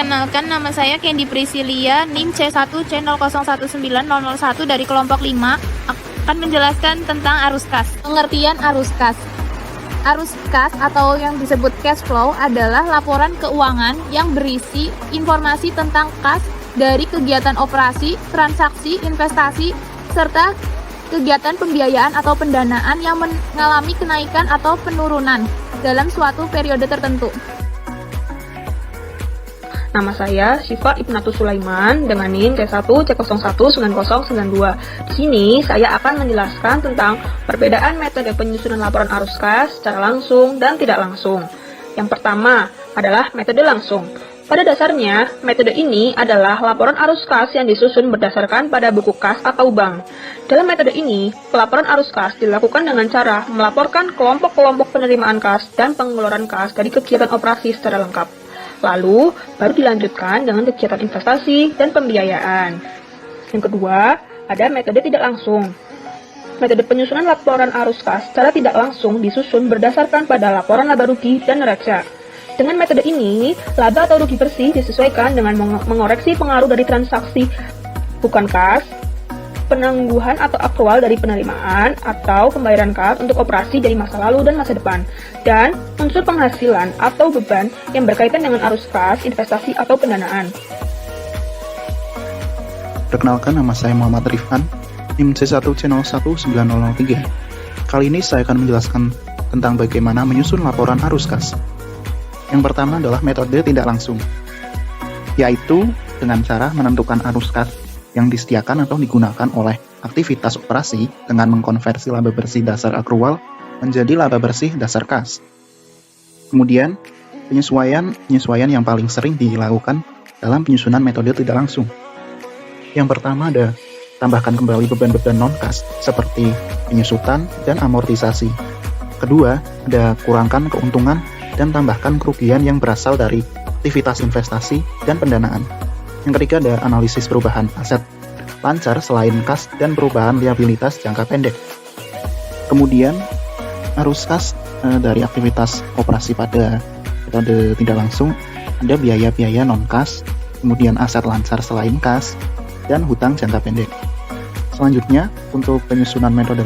Perkenalkan, nama saya Candy Priscilia, NIM C1C019001 dari kelompok 5, akan menjelaskan tentang arus kas. Pengertian arus kas. Arus kas atau yang disebut cash flow adalah laporan keuangan yang berisi informasi tentang kas dari kegiatan operasi, transaksi, investasi, serta kegiatan pembiayaan atau pendanaan yang mengalami kenaikan atau penurunan dalam suatu periode tertentu. Nama saya Syifa Ibnatus Sulaiman dengan NIM C1C019092. Di sini saya akan menjelaskan tentang perbedaan metode penyusunan laporan arus kas secara langsung dan tidak langsung. Yang pertama adalah metode langsung. Pada dasarnya, metode ini adalah laporan arus kas yang disusun berdasarkan pada buku kas atau bank. Dalam metode ini, pelaporan arus kas dilakukan dengan cara melaporkan kelompok-kelompok penerimaan kas dan pengeluaran kas dari kegiatan operasi secara lengkap. Lalu, baru dilanjutkan dengan kegiatan investasi dan pembiayaan. Yang kedua, ada metode tidak langsung. Metode penyusunan laporan arus kas secara tidak langsung disusun berdasarkan pada laporan laba rugi dan neraca. Dengan metode ini, laba atau rugi bersih disesuaikan dengan mengoreksi pengaruh dari transaksi bukan kas, penangguhan atau akrual dari penerimaan atau pembayaran kas untuk operasi dari masa lalu dan masa depan, dan unsur penghasilan atau beban yang berkaitan dengan arus kas, investasi, atau pendanaan. Perkenalkan, nama saya Muhammad Rifan, NIM C1C019003. Kali ini saya akan menjelaskan tentang bagaimana menyusun laporan arus kas. Yang pertama adalah metode tidak langsung, yaitu dengan cara menentukan arus kas yang disediakan atau digunakan oleh aktivitas operasi dengan mengkonversi laba bersih dasar akrual menjadi laba bersih dasar kas. Kemudian, penyesuaian yang paling sering dilakukan dalam penyusunan metode tidak langsung. Yang pertama ada tambahkan kembali beban-beban non-kas seperti penyusutan dan amortisasi. Kedua, ada kurangkan keuntungan dan tambahkan kerugian yang berasal dari aktivitas investasi dan pendanaan. Yang ketiga ada analisis perubahan aset lancar selain kas dan perubahan liabilitas jangka pendek. Kemudian arus kas dari aktivitas operasi pada metode tidak langsung ada biaya-biaya non-kas, kemudian aset lancar selain kas, dan hutang jangka pendek. Selanjutnya untuk penyusunan metode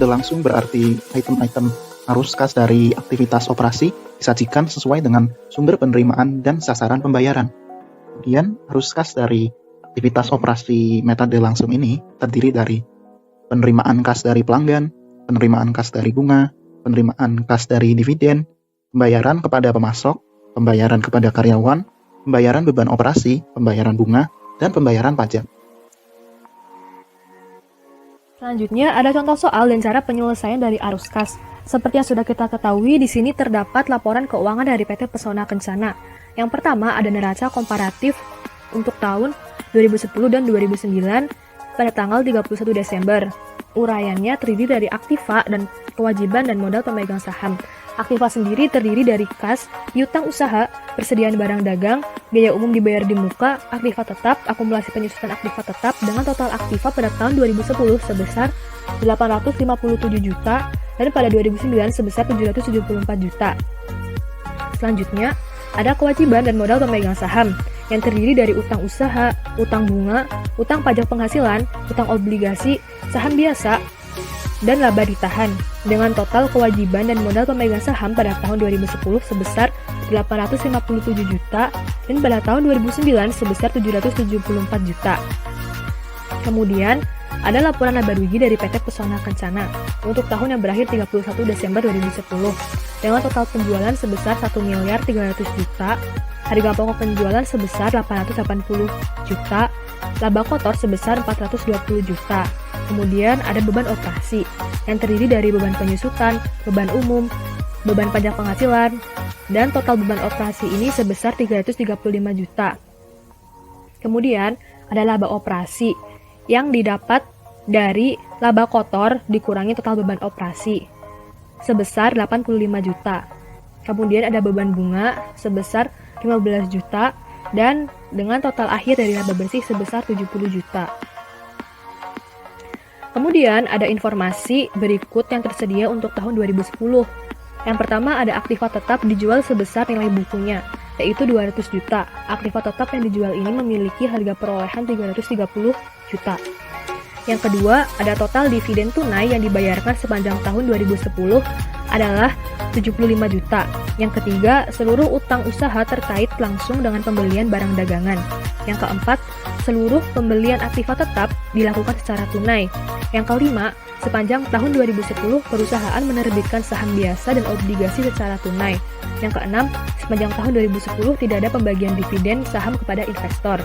langsung berarti item-item arus kas dari aktivitas operasi disajikan sesuai dengan sumber penerimaan dan sasaran pembayaran. Kemudian, arus kas dari aktivitas operasi metode langsung ini terdiri dari penerimaan kas dari pelanggan, penerimaan kas dari bunga, penerimaan kas dari dividen, pembayaran kepada pemasok, pembayaran kepada karyawan, pembayaran beban operasi, pembayaran bunga, dan pembayaran pajak. Selanjutnya, ada contoh soal dan cara penyelesaian dari arus kas. Seperti yang sudah kita ketahui, di sini terdapat laporan keuangan dari PT Pesona Kencana. Yang pertama ada neraca komparatif untuk tahun 2010 dan 2009 pada tanggal 31 Desember. Uraiannya terdiri dari aktiva dan kewajiban dan modal pemegang saham. Aktiva sendiri terdiri dari kas, piutang usaha, persediaan barang dagang, biaya umum dibayar di muka, aktiva tetap, akumulasi penyusutan aktiva tetap dengan total aktiva pada tahun 2010 sebesar 857 juta dan pada 2009 sebesar 774 juta. Selanjutnya, ada kewajiban dan modal pemegang saham yang terdiri dari utang usaha, utang bunga, utang pajak penghasilan, utang obligasi, saham biasa, dan laba ditahan dengan total kewajiban dan modal pemegang saham pada tahun 2010 sebesar 857 juta dan pada tahun 2009 sebesar 774 juta. Kemudian, ada laporan laba rugi dari PT Pesona Kencana untuk tahun yang berakhir 31 Desember 2010 dengan total penjualan sebesar 1.300 juta, harga pokok penjualan sebesar 880 juta, laba kotor sebesar 420 juta. Kemudian ada beban operasi yang terdiri dari beban penyusutan, beban umum, beban pajak penghasilan, dan total beban operasi ini sebesar 335 juta. Kemudian ada laba operasi yang didapat dari laba kotor dikurangi total beban operasi sebesar 85 juta. Kemudian ada beban bunga sebesar 15 juta dan dengan total akhir dari laba bersih sebesar 70 juta. Kemudian ada informasi berikut yang tersedia untuk tahun 2010. Yang pertama ada aktiva tetap dijual sebesar nilai bukunya. yaitu 200 juta. Aktiva tetap yang dijual ini memiliki harga perolehan 330 juta. Yang kedua, ada total dividen tunai yang dibayarkan sepanjang tahun 2010 adalah 75 juta. Yang ketiga, seluruh utang usaha terkait langsung dengan pembelian barang dagangan. Yang keempat, seluruh pembelian aktiva tetap dilakukan secara tunai. Yang kelima, sepanjang tahun 2010 perusahaan menerbitkan saham biasa dan obligasi secara tunai. Yang keenam, sepanjang tahun 2010 tidak ada pembagian dividen saham kepada investor.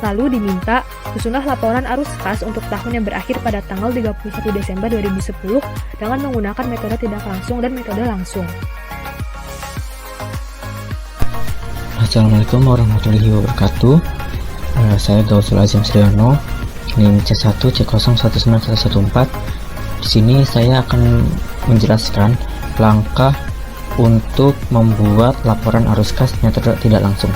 Lalu diminta, susunlah laporan arus kas untuk tahun yang berakhir pada tanggal 31 Desember 2010 dengan menggunakan metode tidak langsung dan metode langsung. Assalamualaikum warahmatullahi wabarakatuh. Saya Gausul Azam Sriono, NIM C1 C019114. Di sini saya akan menjelaskan langkah untuk membuat laporan arus kas metode tidak langsung.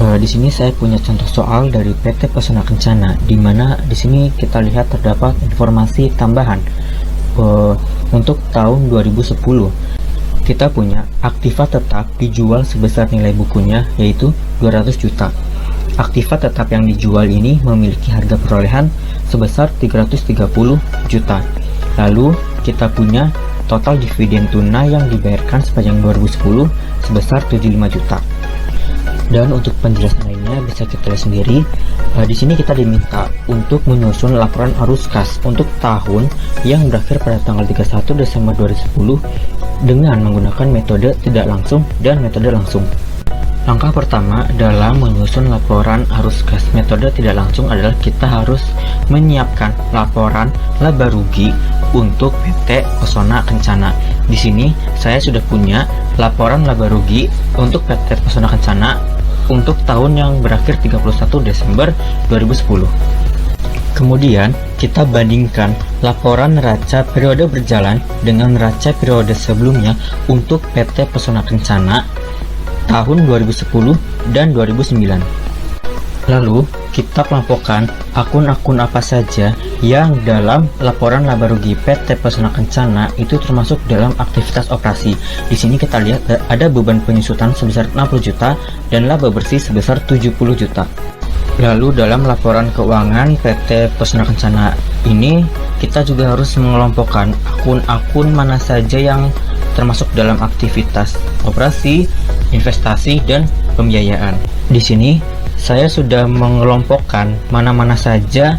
Di sini saya punya contoh soal dari PT Pesona Kencana, di mana di sini kita lihat terdapat informasi tambahan untuk tahun 2010. Kita punya aktiva tetap dijual sebesar nilai bukunya yaitu 200 juta. Aktiva tetap yang dijual ini memiliki harga perolehan sebesar 330 juta. Lalu kita punya total dividen tunai yang dibayarkan sepanjang 2010 sebesar 75 juta. Dan untuk penjelasan lainnya bisa kita lihat sendiri. Di sini kita diminta untuk menyusun laporan arus kas untuk tahun yang berakhir pada tanggal 31 Desember 2010 dengan menggunakan metode tidak langsung dan metode langsung. Langkah pertama dalam menyusun laporan arus kas metode tidak langsung adalah kita harus menyiapkan laporan laba rugi untuk PT Pesona Kencana. Di sini saya sudah punya laporan laba rugi untuk PT Pesona Kencana untuk tahun yang berakhir 31 Desember 2010. Kemudian kita bandingkan laporan neraca periode berjalan dengan neraca periode sebelumnya untuk PT Pesona Kencana tahun 2010 dan 2009. Lalu kita kelompokkan akun-akun apa saja yang dalam laporan laba rugi PT Pesona Kencana itu termasuk dalam aktivitas operasi. Di sini kita lihat ada beban penyusutan sebesar 60 juta dan laba bersih sebesar 70 juta. Lalu dalam laporan keuangan PT Pesona Kencana ini kita juga harus mengelompokkan akun-akun mana saja yang termasuk dalam aktivitas operasi, investasi, dan pembiayaan. Di sini saya sudah mengelompokkan mana-mana saja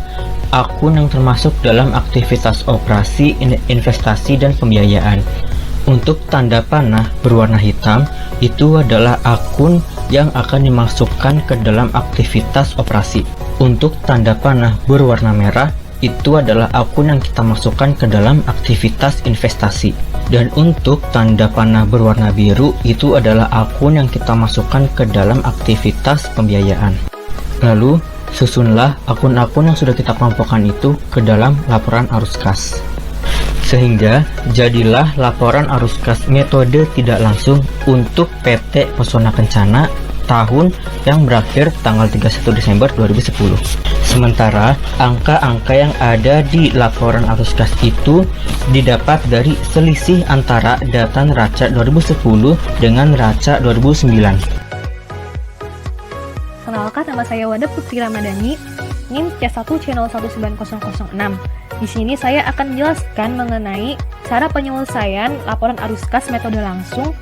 akun yang termasuk dalam aktivitas operasi, investasi, dan pembiayaan. Untuk tanda panah berwarna hitam, itu adalah akun yang akan dimasukkan ke dalam aktivitas operasi. Untuk tanda panah berwarna merah, itu adalah akun yang kita masukkan ke dalam aktivitas investasi. Dan untuk tanda panah berwarna biru, itu adalah akun yang kita masukkan ke dalam aktivitas pembiayaan. Lalu, susunlah akun-akun yang sudah kita kelompokkan itu ke dalam laporan arus kas. Sehingga jadilah laporan arus kas metode tidak langsung untuk PT Pesona Kencana tahun yang berakhir tanggal 31 Desember 2010. Sementara angka-angka yang ada di laporan arus kas itu didapat dari selisih antara data neraca 2010 dengan neraca 2009. Kenalkan, nama saya Wada Putri Ramadhani, NIM C1 Channel 19006. Di sini saya akan menjelaskan mengenai cara penyelesaian laporan arus kas metode langsung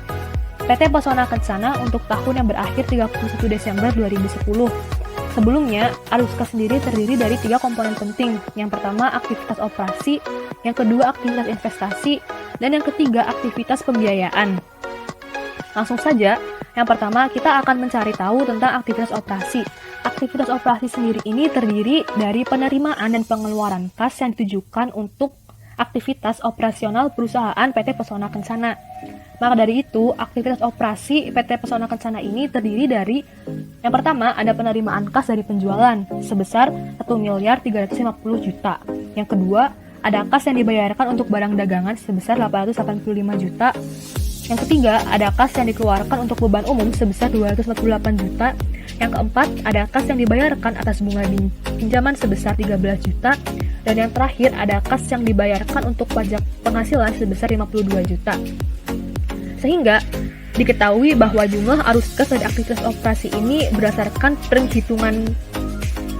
PT Pesona Kencana untuk tahun yang berakhir 31 Desember 2010. Sebelumnya, arus kas sendiri terdiri dari 3 komponen penting. Yang pertama, aktivitas operasi, yang kedua, aktivitas investasi, dan yang ketiga, aktivitas pembiayaan. Langsung saja, yang pertama kita akan mencari tahu tentang aktivitas operasi. Aktivitas operasi sendiri ini terdiri dari penerimaan dan pengeluaran kas yang ditujukan untuk aktivitas operasional perusahaan PT Pesona Kencana. Maka dari itu, aktivitas operasi PT Pesona Kencana ini terdiri dari yang pertama, ada penerimaan kas dari penjualan sebesar 1.350 juta. Yang kedua, ada kas yang dibayarkan untuk barang dagangan sebesar 885 juta. Yang ketiga, ada kas yang dikeluarkan untuk beban umum sebesar 248 juta. Yang keempat, ada kas yang dibayarkan atas bunga pinjaman sebesar 13 juta. Dan yang terakhir, ada kas yang dibayarkan untuk pajak penghasilan sebesar 52 juta. Sehingga, Diketahui bahwa jumlah arus kas dari aktivitas operasi ini berdasarkan perhitungan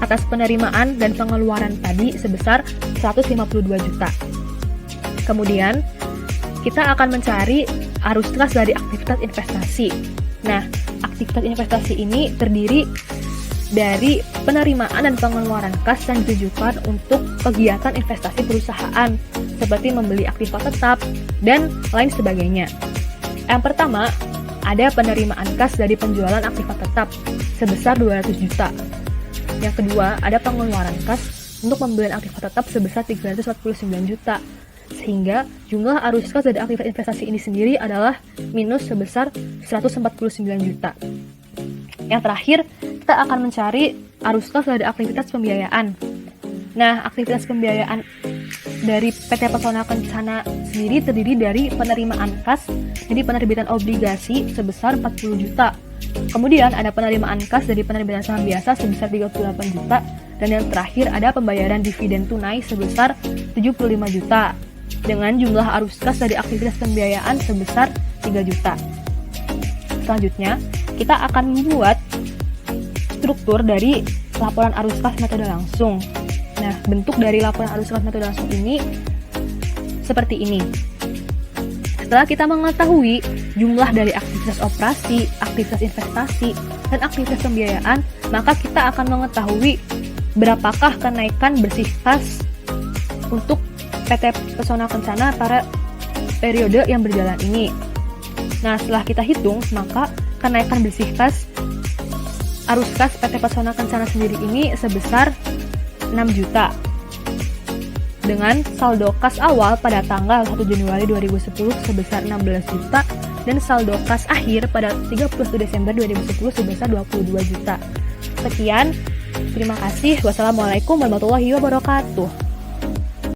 atas penerimaan dan pengeluaran tadi sebesar 152 juta. Kemudian, kita akan mencari arus kas dari aktivitas investasi. Nah, aktivitas investasi ini terdiri dari penerimaan dan pengeluaran kas yang ditujukan untuk kegiatan investasi perusahaan, seperti membeli aktiva tetap dan lain sebagainya. Yang pertama, ada penerimaan kas dari penjualan aktiva tetap sebesar 200 juta. Yang kedua, ada pengeluaran kas untuk pembelian aktiva tetap sebesar 349 juta. Sehingga jumlah arus kas dari aktivitas investasi ini sendiri adalah minus sebesar 149 juta. Yang terakhir, kita akan mencari arus kas dari aktivitas pembiayaan. Nah, aktivitas pembiayaan dari PT Pesona Kencana sendiri terdiri dari penerimaan kas, jadi penerbitan obligasi sebesar 40 juta. Kemudian ada penerimaan kas dari penerbitan saham biasa sebesar 38 juta. Dan yang terakhir ada pembayaran dividen tunai sebesar 75 juta. Dengan jumlah arus kas dari aktivitas pembiayaan sebesar 3 juta. Selanjutnya, kita akan membuat struktur dari laporan arus kas metode langsung. Nah, bentuk dari laporan arus kas metode langsung ini seperti ini. Setelah kita mengetahui jumlah dari aktivitas operasi, aktivitas investasi, dan aktivitas pembiayaan, maka kita akan mengetahui berapakah kenaikan bersih kas untuk PT Pesona Kencana pada periode yang berjalan ini. Nah, setelah kita hitung, maka kenaikan bersih kas arus kas PT Pesona Kencana sendiri ini sebesar 6 juta. Dengan saldo kas awal pada tanggal 1 Januari 2010 sebesar 16 juta dan saldo kas akhir pada 31 Desember 2010 sebesar 22 juta. Sekian, terima kasih. Wassalamualaikum warahmatullahi wabarakatuh.